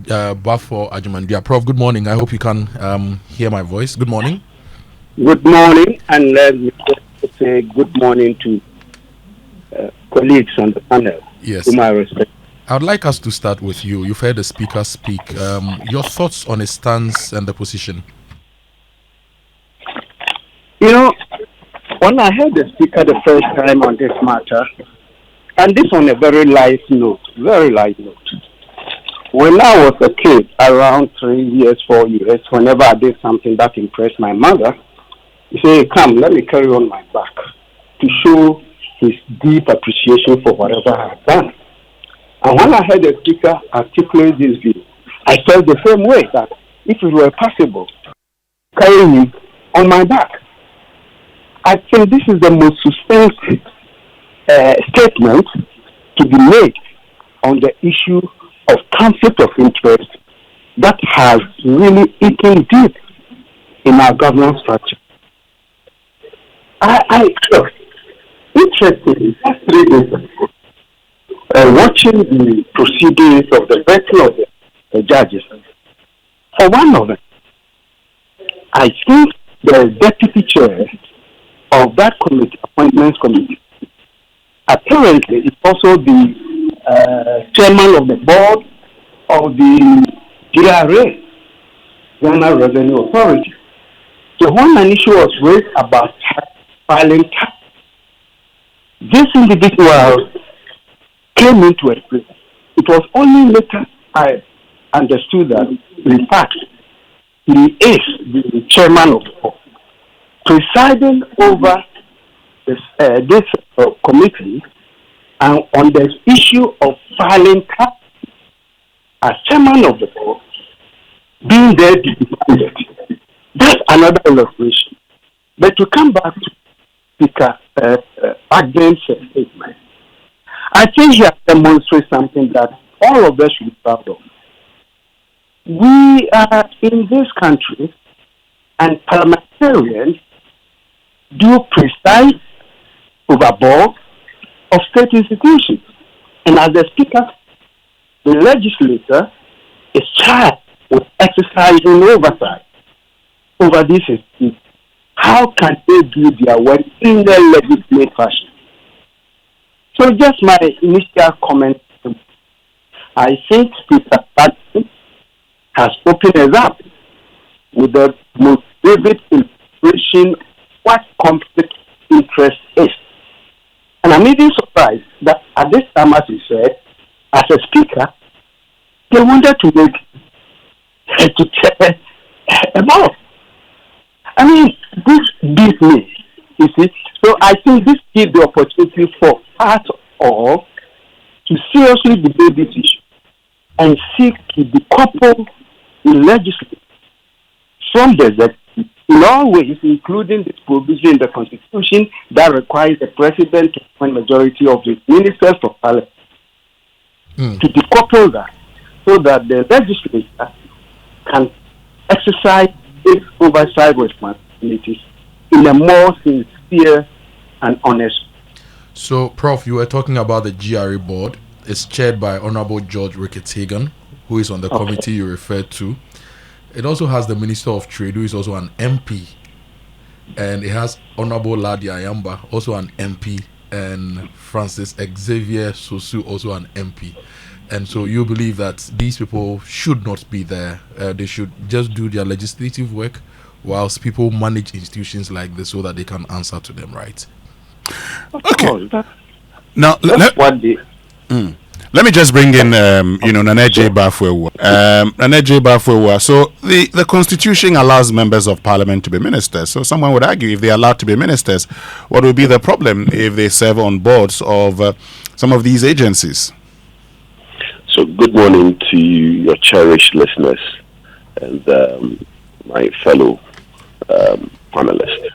Bafo Ajumandia. Prof, good morning. I hope you can hear my voice. Good morning. Good morning, and let me just say good morning to colleagues on the panel, Yes. whom I respect. I would like us to start with you. You've heard the speaker speak. Your thoughts on his stance and the position? You know, when I heard the speaker the first time on this matter, and this on a very light note, when I was a kid, around 3 years, 4 years, whenever I did something that impressed my mother, he said, "Come, let me carry on my back," to show his deep appreciation for whatever I have done. And when I heard the speaker articulate this view, I felt the same way, that if it were possible, carry him on my back. I think this is the most sustained statement to be made on the issue of conflict of interest that has really eaten deep in our governance structure. Look, interestingly, just 3 days ago, watching the proceedings of the vetting of the judges, for one of them, I think the deputy chair of that committee, appointments committee, apparently is also the chairman of the board of the GRA, Ghana Revenue Authority. So when an issue was raised about filing tax, this individual came into a place. It was only later I understood that, in fact, he is the chairman of the board, presiding over this committee, and on the issue of filing tax, as chairman of the board, being there to demand it. That's another illustration. But to come back to Speaker Agden's statement, I think he has demonstrated something that all of us should be proud of. We are in this country, and parliamentarians do preside over board of state institutions. And as the speaker, the legislator is charged with exercising oversight over these institutions. How can they do their work in the legislative fashion? So just my initial comment, I think Speaker Patton has opened us up with the most vivid illustration what conflict of interest is. And I'm even surprised that at this time, as he said, as a speaker, they wanted to make to chair a board. I mean, this beats me, you see. So I think this gives the opportunity for us all to seriously debate this issue and seek to decouple the legislature from the executive in all ways, including this provision in the Constitution that requires the President to appoint majority of the ministers for parliament. To decouple that so that the legislature can exercise its oversight responsibilities in a more sincere and honest. So, Prof, you were talking about the GRA board. It's chaired by Honorable George Ricketts-Hagan, who is on the committee you referred to. It also has the Minister of Trade, who is also an MP. And it has Honorable Ladi Ayamba, also an MP, and Francis Xavier Sosu, also an MP. And so you believe that these people should not be there. They should just do their legislative work whilst people manage institutions like this so that they can answer to them, right? Okay. Now, let me just bring in, Naneje Bafwewa. Naneje Bafwewa. So the Constitution allows members of Parliament to be ministers. So someone would argue, if they are allowed to be ministers, what would be the problem if they serve on boards of some of these agencies? So good morning to your cherished listeners and my fellow panelists.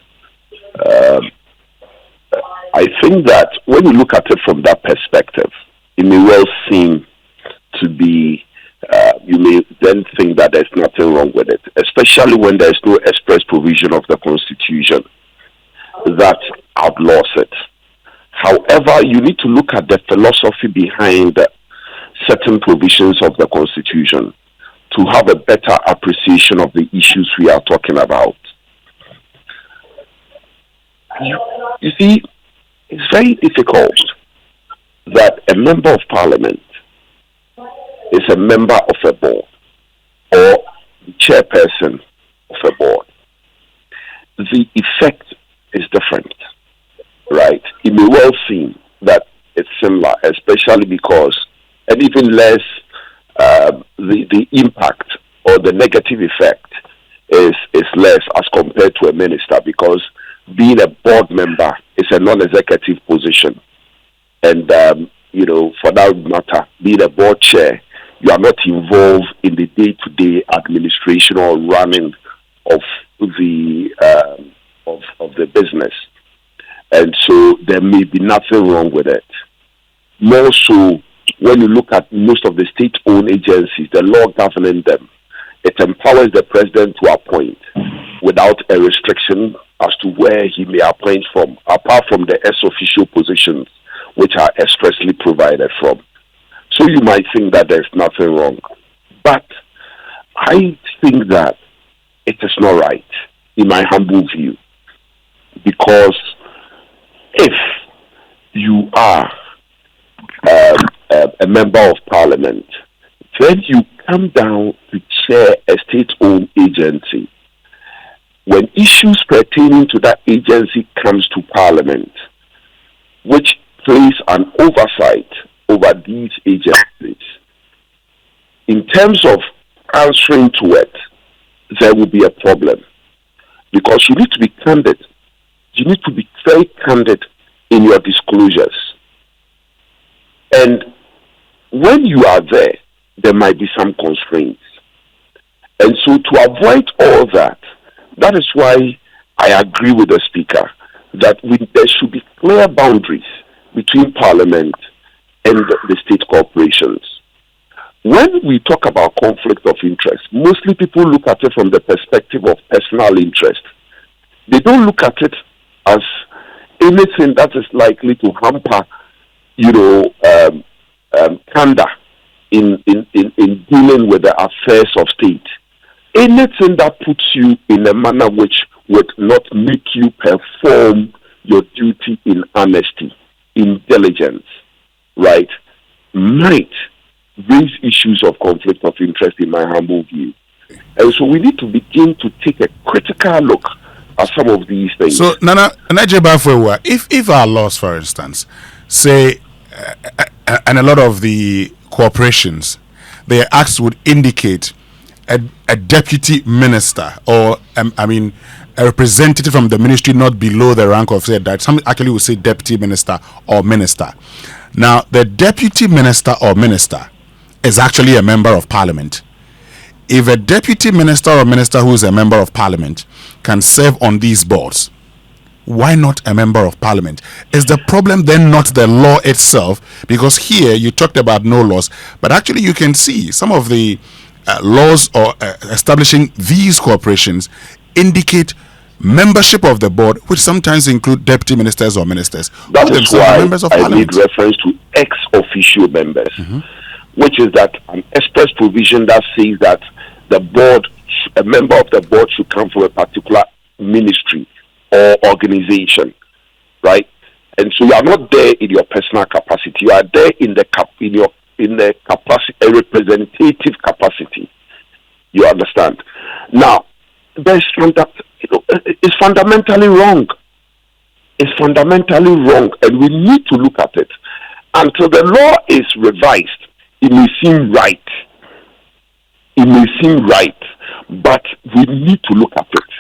I think that when you look at it from that perspective, it may well seem to be, you may then think that there's nothing wrong with it, especially when there's no express provision of the Constitution that outlaws it. However, you need to look at the philosophy behind certain provisions of the Constitution. to have a better appreciation of the issues we are talking about. You see, it's very difficult that a member of parliament is a member of a board or the chairperson of a board. The effect is different, right? It may well seem that it's similar, especially because, and even less, the impact or the negative effect is less as compared to a minister, because being a board member is a non-executive position. And, for that matter, being a board chair, you are not involved in the day-to-day administration or running of the business. And so there may be nothing wrong with it. More so, when you look at most of the state-owned agencies, the law governing them, it empowers the president to appoint without a restriction as to where he may appoint from, apart from the ex-officio positions, which are expressly provided from. So you might think that there's nothing wrong. But I think that it is not right, in my humble view. Because if you are a member of parliament, then you come down to chair a state-owned agency. When issues pertaining to that agency comes to parliament, which plays an oversight over these agencies, in terms of answering to it, there will be a problem. Because you need to be candid. You need to be very candid in your disclosures. And when you are there, there might be some constraints. And so to avoid all that, that is why I agree with the Speaker that there should be clear boundaries between Parliament and the state corporations. When we talk about conflict of interest, mostly people look at it from the perspective of personal interest. They don't look at it as anything that is likely to hamper, candor in dealing with the affairs of state. Anything that puts you in a manner which would not make you perform your duty in honesty, in diligence, right, might raise issues of conflict of interest, in my humble view. And so we need to begin to take a critical look at some of these things. So, Nana Bafwewa, if our laws, for instance, say, and a lot of the corporations, their acts would indicate a deputy minister or, a representative from the ministry not below the rank of, say, that some actually would say deputy minister or minister. Now, the deputy minister or minister is actually a member of parliament. If a deputy minister or minister who is a member of parliament can serve on these boards, why not a member of parliament? Is the problem then not the law itself? Because here you talked about no laws, but actually you can see some of the laws or establishing these corporations indicate membership of the board, which sometimes include deputy ministers or ministers. That is why I made reference to ex-officio members, which is that an express provision that says that the board, a member of the board should come from a particular ministry or organization, right? And so you are not there in your personal capacity. You are there in the capacity, a representative capacity. You understand? Now, it's fundamentally wrong. It's fundamentally wrong, and we need to look at it. Until the law is revised, it may seem right. It may seem right, but we need to look at it.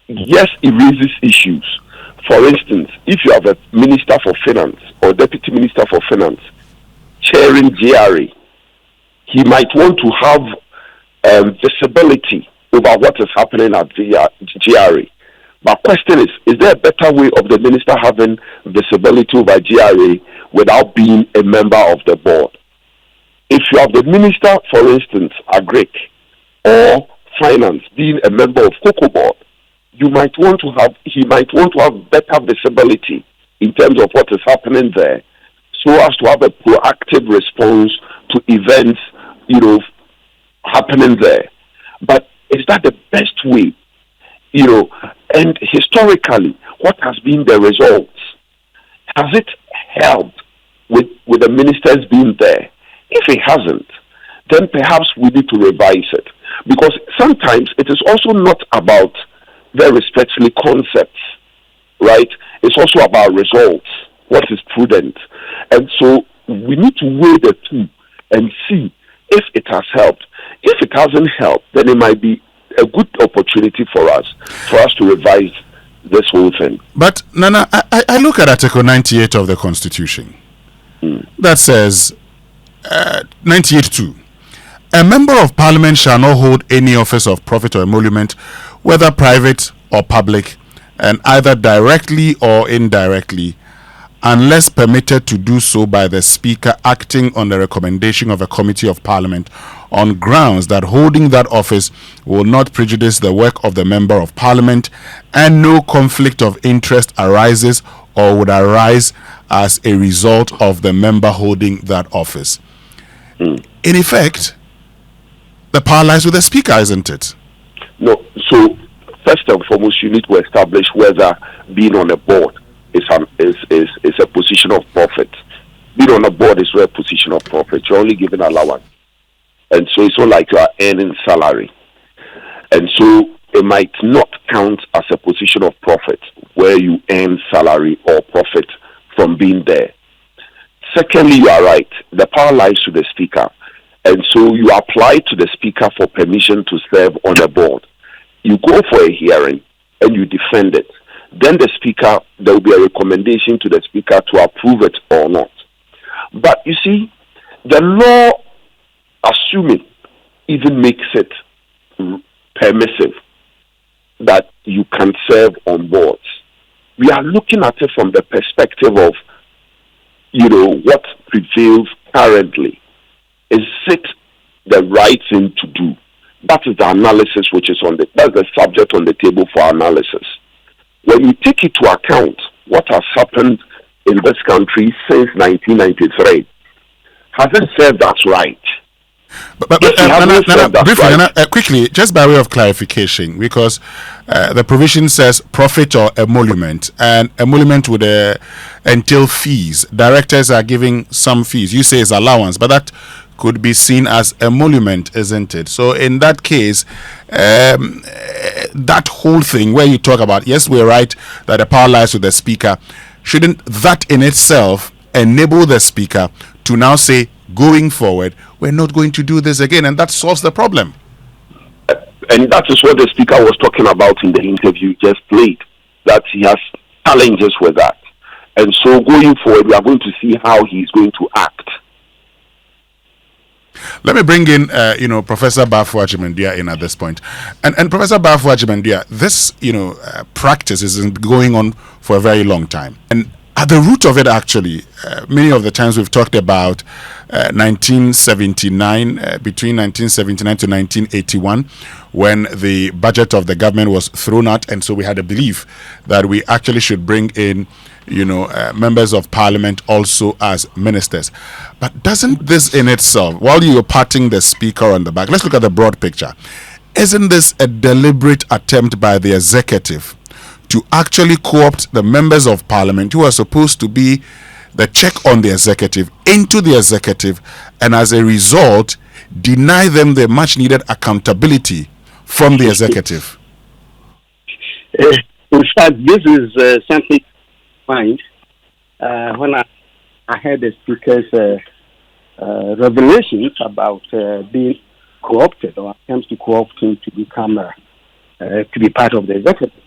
Yes, it raises issues. For instance, if you have a minister for finance or deputy minister for finance chairing GRA, he might want to have visibility over what is happening at GRA. But question is there a better way of the minister having visibility over GRA without being a member of the board? If you have the minister, for instance, Agric or finance being a member of Cocoa Board, he might want to have better visibility in terms of what is happening there, so as to have a proactive response to events, happening there. But is that the best way? And historically, what has been the results? Has it helped with the ministers being there? If it hasn't, then perhaps we need to revise it. Because sometimes it is also not about, very respectfully, concepts, right? It's also about results, what is prudent. And so we need to weigh the two and see if it has helped. If it hasn't helped, then it might be a good opportunity for us to revise this whole thing. But Nana, I look at Article 98 of the Constitution that says 98.2. A member of Parliament shall not hold any office of profit or emolument, whether private or public, and either directly or indirectly, unless permitted to do so by the Speaker acting on the recommendation of a committee of Parliament on grounds that holding that office will not prejudice the work of the Member of Parliament and no conflict of interest arises or would arise as a result of the member holding that office. In effect, the power lies with the Speaker, isn't it? No. So, first and foremost, you need to establish whether being on a board is a position of profit. Being on a board is not a position of profit. You're only given allowance. And so it's not like you are earning salary. And so it might not count as a position of profit where you earn salary or profit from being there. Secondly, you are right. The power lies to the Speaker. And so you apply to the Speaker for permission to serve on a board. You go for a hearing and you defend it. Then the Speaker, there will be a recommendation to the Speaker to approve it or not. But you see, the law, assuming, even makes it permissive that you can serve on boards. We are looking at it from the perspective of, what prevails currently. Is it the right thing to do? That is the analysis that's the subject on the table for analysis. When you take it to account what has happened in this country since 1993, has it served us right? But quickly, just by way of clarification, because the provision says profit or emolument, and emolument would entail fees. Directors are giving some fees. You say it's allowance, but that could be seen as emolument, isn't it? So in that case, that whole thing where you talk about, yes, we're right that the power lies with the Speaker, shouldn't that in itself enable the Speaker to now say, going forward, we're not going to do this again, and that solves the problem? And that is what the Speaker was talking about in the interview just played, that he has challenges with that. And so going forward, we are going to see how he's going to act. Let me bring in, Professor Bafo-Agyeman-Duah in at this point. And Professor Bafo-Agyeman-Duah, this, practice has been going on for a very long time. And at the root of it, actually, many of the times we've talked about 1979, between 1979 to 1981, when the budget of the government was thrown out, and so we had a belief that we actually should bring in, members of Parliament also as ministers. But doesn't this in itself, while you're patting the Speaker on the back, let's look at the broad picture. Isn't this a deliberate attempt by the executive to actually co-opt the members of Parliament who are supposed to be the check on the executive into the executive, and as a result deny them the much needed accountability from the executive? In fact, this is something mind when I heard the Speaker's revelations about being co-opted or attempts to co-opt him to become to be part of the executive.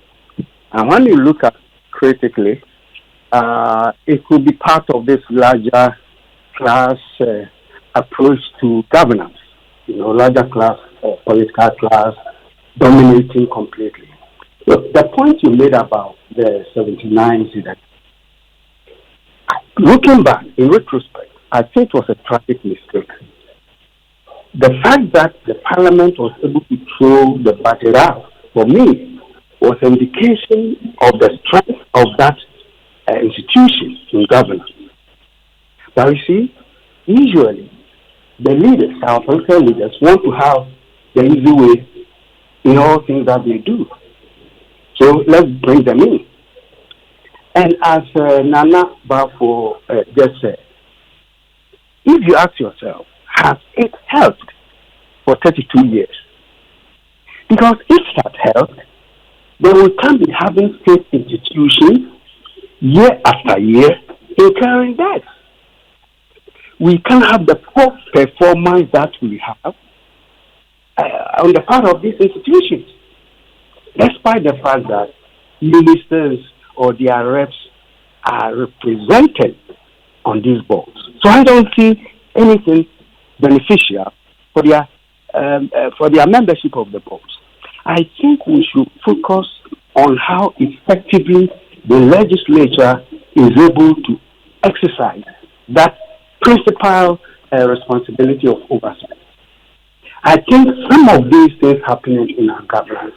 And when you look at critically, it could be part of this larger class approach to governance. Larger class, political class, dominating completely. Look, the point you made about the 79 incident, looking back in retrospect, I think it was a tragic mistake. The fact that the Parliament was able to throw the budget out, for me, was an indication of the strength of that institution in governance. But you see, usually the leaders, our political leaders, want to have the easy way in all things that they do. So let's bring them in. And as Nana Bafo just said, if you ask yourself, has it helped for 32 years? Because if it had helped, then we can't be having state institutions year after year incurring debts. We can't have the poor performance that we have on the part of these institutions, despite the fact that ministers or their reps are represented on these boards. So I don't see anything beneficial for their membership of the boards. I think we should focus on how effectively the legislature is able to exercise that principal responsibility of oversight. I think some of these things happening in our governance,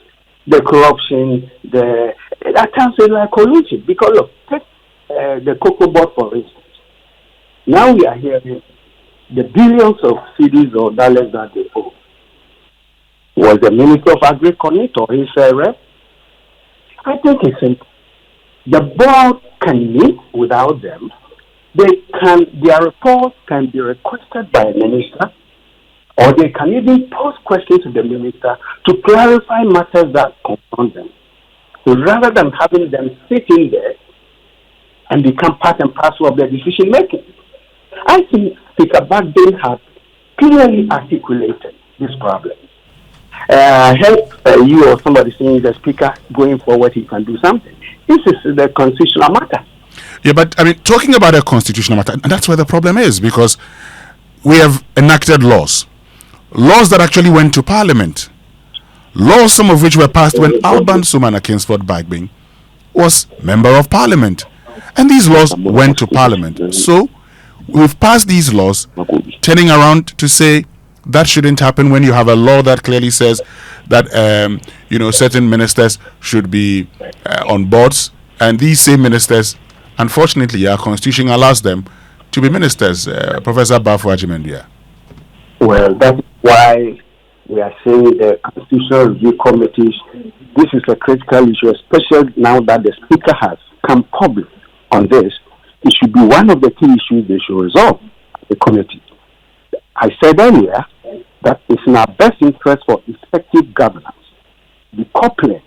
the corruption, I can't say like collusion, because look, take the cocoa board for instance. Now we are hearing the billions of cedis or dollars that they owe. Was the Minister of Agriculture or his rep? I think it's simple. The board can meet without them. Their reports can be requested by a minister, or they can even pose questions to the minister to clarify matters that concern them. So rather than having them sitting there and become part and parcel of their decision making, I think Speaker Bagdale has clearly articulated this problem. I heard you or somebody saying the speaker going forward he can do something. This is the constitutional matter. Yeah, but I mean, talking about a constitutional matter, and that's where the problem is, because we have enacted laws that actually went to Parliament, laws some of which were passed when Alban Sumana Kingsford Bagbing was Member of Parliament, and these laws went to Parliament. So we've passed these laws, turning around to say that shouldn't happen when you have a law that clearly says that certain ministers should be on boards, and these same ministers, unfortunately, our constitution allows them to be ministers. Professor Bafo Ajimendia. Well, that's why we are saying the Constitutional Review Committees, this is a critical issue, especially now that the Speaker has come public on this. It should be one of the key issues they should resolve, the committee. I said earlier that it's in our best interest for effective governance, decoupling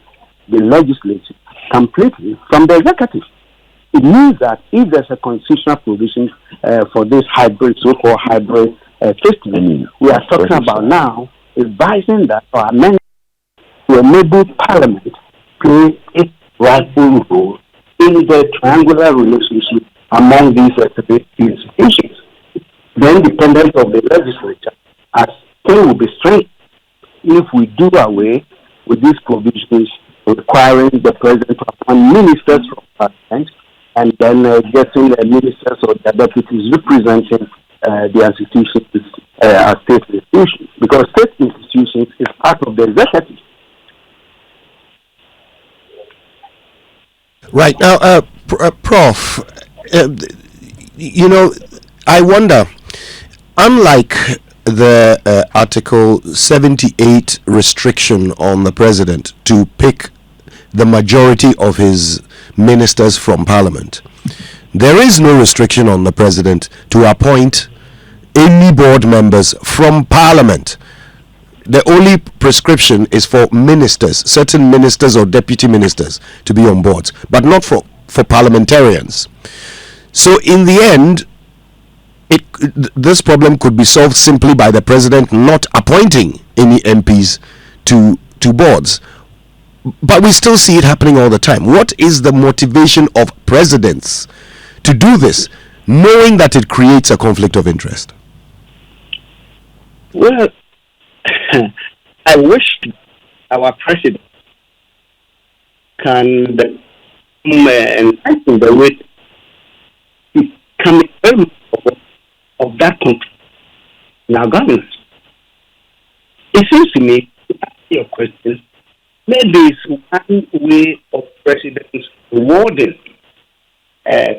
the legislature completely from the executive. It means that if there's a constitutional provision for this so-called hybrid system, we are talking about now advising that our amendment to enable Parliament play its rightful role in the triangular relationship among these three institutions. The independence of the legislature, as still will be strengthened if we do away with these provisions requiring the president to appoint ministers from Parliament and then getting ministers or their deputies representing the institutions as state institutions, because state institutions is part of the executive. Right now, Prof, I wonder, unlike the Article 78 restriction on the president to pick the majority of his ministers from Parliament, there is no restriction on the president to appoint any board members from Parliament. The only prescription is for ministers, certain ministers or deputy ministers, to be on boards, but not for parliamentarians. So in the end, this problem could be solved simply by the president not appointing any MPs to boards. But we still see it happening all the time. What is the motivation of presidents to do this, knowing that it creates a conflict of interest? Well, I wish our president can enlighten the way to come of that country in our governance. It seems to me, to answer your question, maybe it's one way of presidents rewarding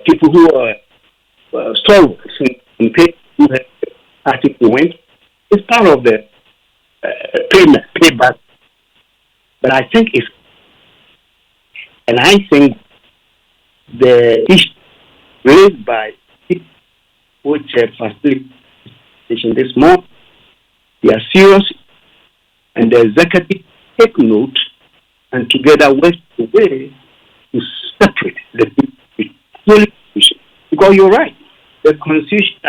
people who are stalwarts in people who have party went. It's part of the payback. But I think the issue raised by which facilitation this month, they are serious, and the executive take note and together work the way to separate the constitution. Because you're right, the constitution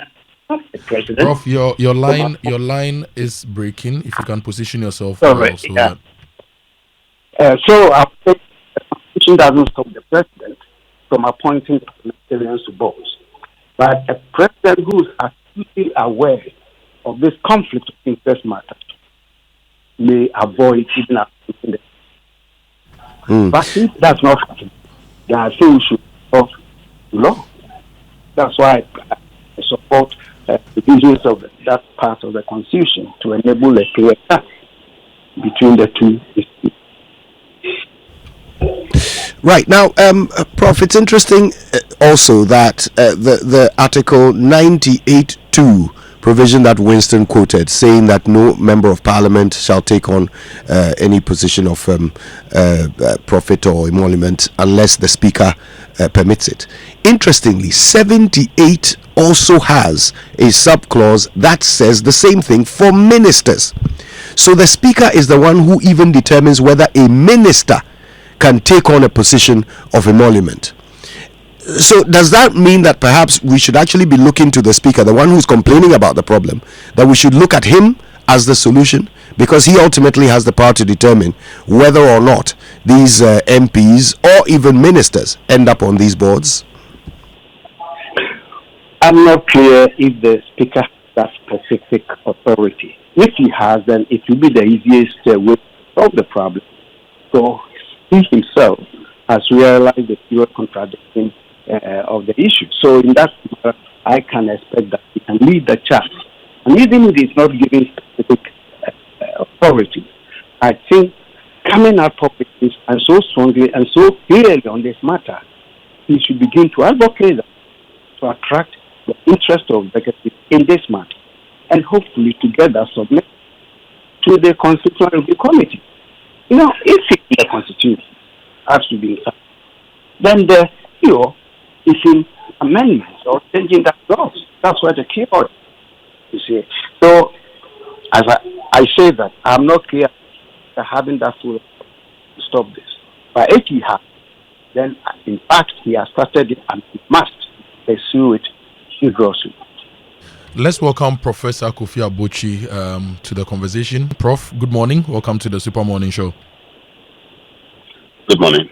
of the president. Prof, your line is breaking. If you can position yourself Sorry, so yeah. that So I think the constitution doesn't stop the president from appointing parliamentarians to boards. But a president who is acutely aware of this conflict of interest matter may avoid even appointing them. But since that's not happening, then I think we should follow the law. That's why I support the provisions of that part of the constitution to enable a clear path between the two issues. Right now, Prof, it's interesting also that the Article 98.2 provision that Winston quoted, saying that no member of parliament shall take on any position of profit or emolument unless the speaker permits it. Interestingly, 78 also has a subclause that says the same thing for ministers. So the speaker is the one who even determines whether a minister can take on a position of emolument. So does that mean that perhaps we should actually be looking to the speaker, the one who's complaining about the problem, that we should look at him as the solution, because he ultimately has the power to determine whether or not these MPs or even ministers end up on these boards? I'm not clear if the speaker has that specific authority. If he has, then it will be the easiest way to solve the problem. So he himself has realized the pure contradiction of the issue. So in that matter, I can expect that he can lead the charge. And even if he's not giving specific authority, I think coming out publicly and so strongly and so clearly on this matter, he should begin to advocate to attract the interest of the executive in this matter, and hopefully together submit to the Constitutional Review Committee. You know, if the Constitution has to be inside, then the is in amendments or changing that laws. That's where the key point, you see. So, as I say that, I'm not clear that having that tool to stop this. But if he has, then in fact he has started it and he must pursue it vigorously. Let's welcome Professor Kofi Abochi to the conversation. Prof, good morning. Welcome to the Super Morning Show. Good morning.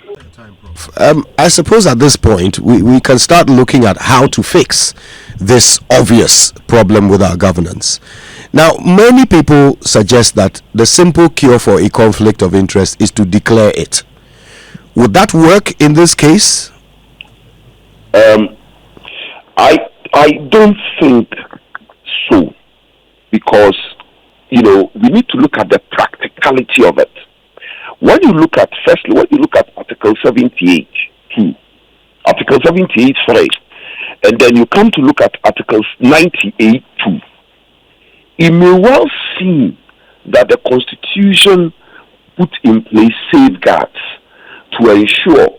I suppose at this point we can start looking at how to fix this obvious problem with our governance. Now, many people suggest that the simple cure for a conflict of interest is to declare it. Would that work in this case? I don't think so, because we need to look at the practicality of it. When you look at Article 78.2, Article 78.3, and then you come to look at Article 98.2, it may well seem that the Constitution put in place safeguards to ensure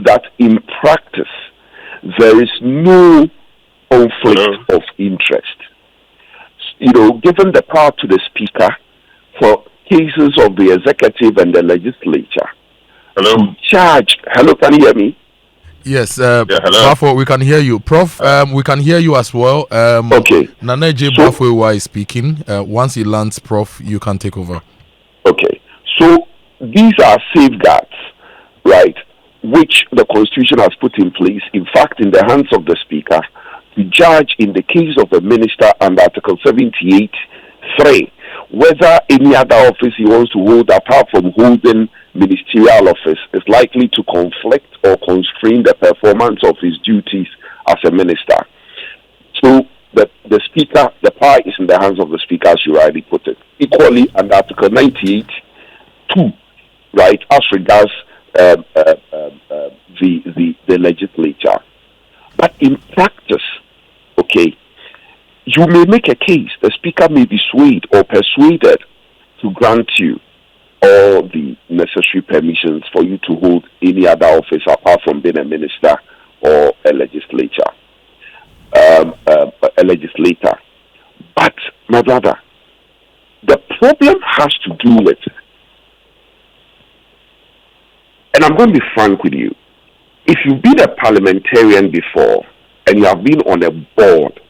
that in practice there is no conflict of interest. Given the power to the Speaker for cases of the executive and the legislature. Hello. Hello, can you hear me? Yes. hello. Bafo, we can hear you. Prof, we can hear you as well. Okay. Nana J. Bafo is speaking. Once he lands, Prof, you can take over. Okay. So these are safeguards, right, which the Constitution has put in place, in fact, in the hands of the Speaker, to judge in the case of a minister under Article 78.3, whether any other office he wants to hold apart from holding ministerial office is likely to conflict or constrain the performance of his duties as a minister. So the Speaker, the power is in the hands of the Speaker, as you rightly put it. Equally, under Article 98.2, right, as regards the legislature. But in practice, okay, you may make a case, the Speaker may be swayed or persuaded to grant you all the necessary permissions for you to hold any other office apart from being a minister or a legislator. But my brother, the problem has to do with, and I'm going to be frank with you, if you've been a parliamentarian before and you have been on a board,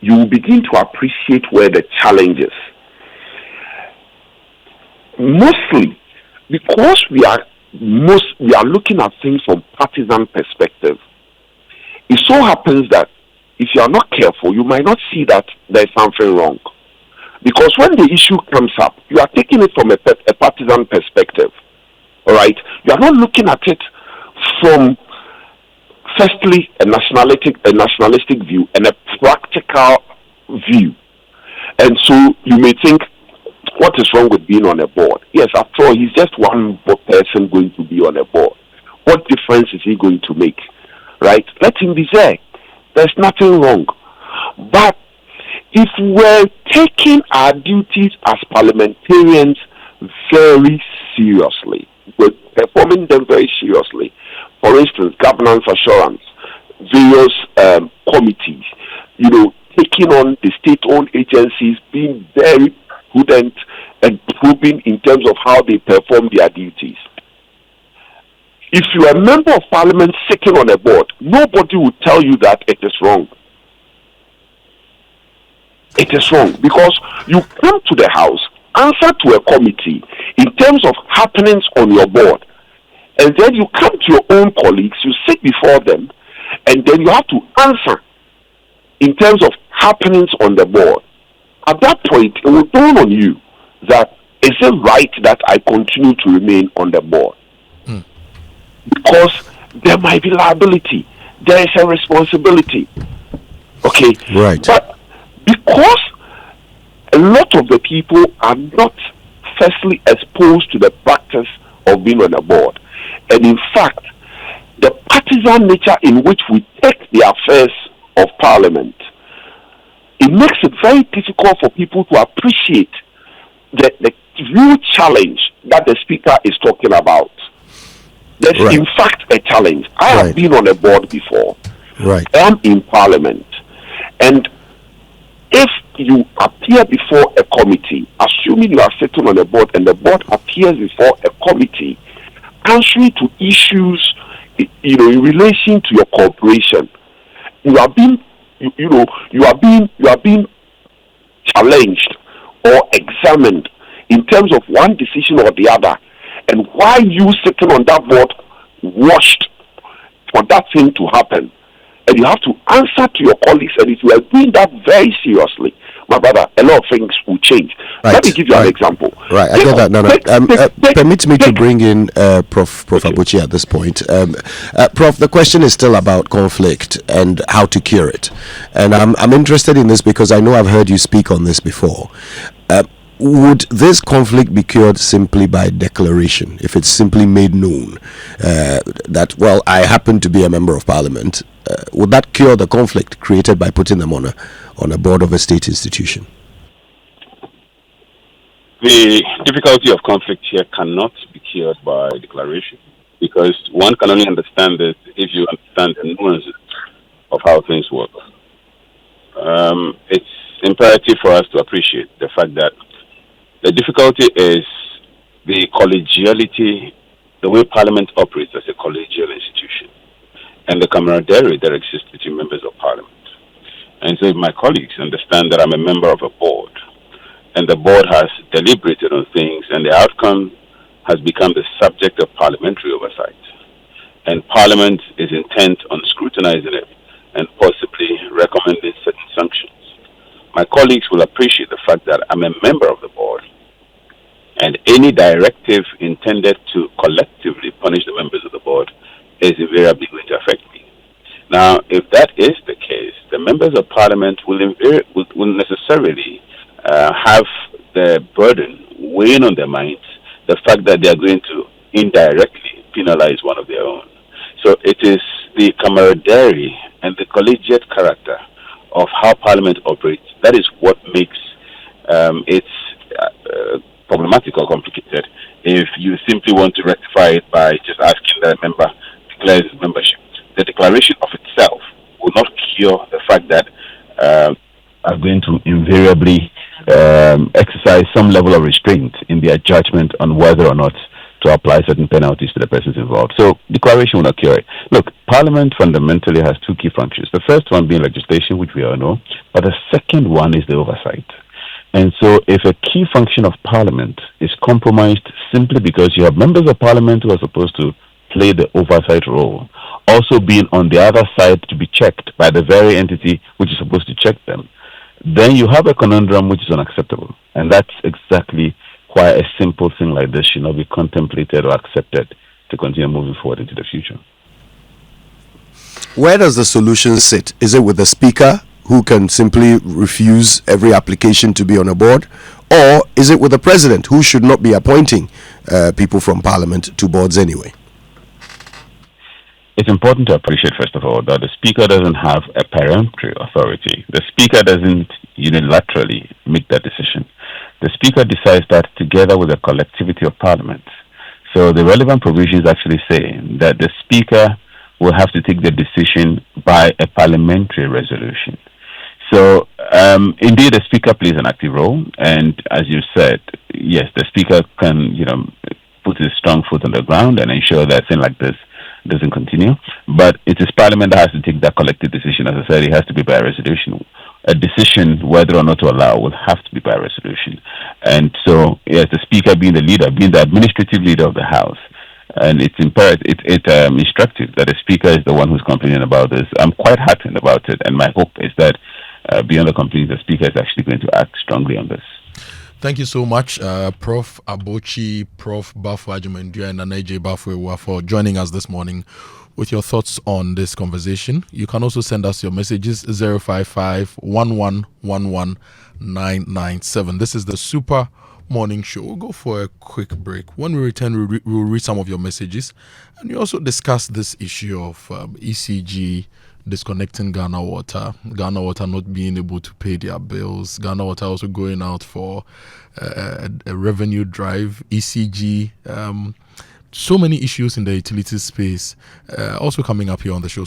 you will begin to appreciate where the challenge is. Mostly because we are looking at things from partisan perspective. It so happens that if you are not careful, you might not see that there is something wrong. Because when the issue comes up, you are taking it from a partisan perspective. All right? You are not looking at it from, firstly, a nationalistic view and a practical view. And so you may think, what is wrong with being on a board? Yes, after all, he's just one person going to be on a board. What difference is he going to make? Right? Let him be there. There's nothing wrong. But if we're taking our duties as parliamentarians very seriously, we're performing them very seriously. For instance, governance assurance, various committees, taking on the state-owned agencies, being very prudent and probing in terms of how they perform their duties. If you are a member of parliament sitting on a board, nobody will tell you that it is wrong. It is wrong because you come to the house, answer to a committee in terms of happenings on your board, and then you come to your own colleagues, you sit before them, and then you have to answer in terms of happenings on the board. At that point, it will dawn on you that is it right that I continue to remain on the board? Because there might be liability, there is a responsibility. Okay? Right. But because a lot of the people are not firstly exposed to the practice of being on a board, and in fact, the partisan nature in which we take the affairs of parliament, it makes it very difficult for people to appreciate the real challenge that the speaker is talking about. There's in fact a challenge. I have been on a board before. Right. I am in parliament. And if you appear before a committee, assuming you are sitting on a board and the board appears before a committee, answering to issues in relation to your corporation, you are being challenged or examined in terms of one decision or the other, and why you sitting on that board watched for that thing to happen. And you have to answer to your colleagues, and if you are doing that very seriously, my brother, a lot of things will change. Right. Let me give you an example. Right, I get that. No. Permit me to bring in Prof. Abuchi at this point. Prof, the question is still about conflict and how to cure it. And I'm interested in this because I know I've heard you speak on this before. Would this conflict be cured simply by declaration, if it's simply made known that, well, I happen to be a member of parliament? Would that cure the conflict created by putting them on a board of a state institution? The difficulty of conflict here cannot be cured by declaration, because one can only understand this if you understand the nuances of how things work. It's imperative for us to appreciate the fact that the difficulty is the collegiality, the way Parliament operates as a collegial institution, and the camaraderie that exists between members of Parliament. And so if my colleagues understand that I'm a member of a board, and the board has deliberated on things, and the outcome has become the subject of parliamentary oversight, and Parliament is intent on scrutinizing it and possibly recommending certain sanctions, my colleagues will appreciate the fact that I'm a member of the board, and any directive intended to collectively punish the members of the board is invariably going to affect me. Now, if that is the case, the members of Parliament will necessarily have the burden weighing on their minds the fact that they are going to indirectly penalize one of their own. So it is the camaraderie and the collegiate character of how Parliament operates that is what makes it problematic problematic or complicated if you simply want to rectify it by just asking the member declare his membership. The declaration of itself will not cure the fact that are going to invariably exercise some level of restraint in their judgment on whether or not to apply certain penalties to the persons involved. So declaration will not cure it. Look, Parliament fundamentally has two key functions. The first one being legislation, which we all know, but the second one is the oversight. And so if a key function of Parliament is compromised simply because you have members of Parliament who are supposed to play the oversight role, also being on the other side to be checked by the very entity which is supposed to check them, then you have a conundrum which is unacceptable. And that's exactly why a simple thing like this should not be contemplated or accepted to continue moving forward into the future. Where does the solution sit? Is it with the Speaker, who can simply refuse every application to be on a board? Or is it with the President, who should not be appointing people from Parliament to boards anyway? It's important to appreciate, first of all, that the Speaker doesn't have a peremptory authority. The Speaker doesn't unilaterally make that decision. The Speaker decides that together with the collectivity of Parliament. So the relevant provisions actually say that the Speaker will have to take the decision by a parliamentary resolution. So, indeed, the Speaker plays an active role, and as you said, yes, the Speaker can, put his strong foot on the ground and ensure that thing like this doesn't continue. But it is Parliament that has to take that collective decision. As I said, it has to be by resolution. A decision whether or not to allow will have to be by resolution. And so, yes, the Speaker being the leader, being the administrative leader of the House, and it's imperative, it's instructive that the Speaker is the one who's complaining about this. I'm quite heartened about it, and my hope is that beyond the complaint, the Speaker is actually going to act strongly on this. Thank you so much, Prof. Abochi, Prof. Bafo Ajimendua, and Nana Bafo for joining us this morning with your thoughts on this conversation. You can also send us your messages 055 1111 997. This is the Super Morning Show. We'll go for a quick break. When we return, we'll read some of your messages, and we also discuss this issue of ECG disconnecting Ghana Water not being able to pay their bills, Ghana Water also going out for a revenue drive, ECG, so many issues in the utility space, also coming up here on the show.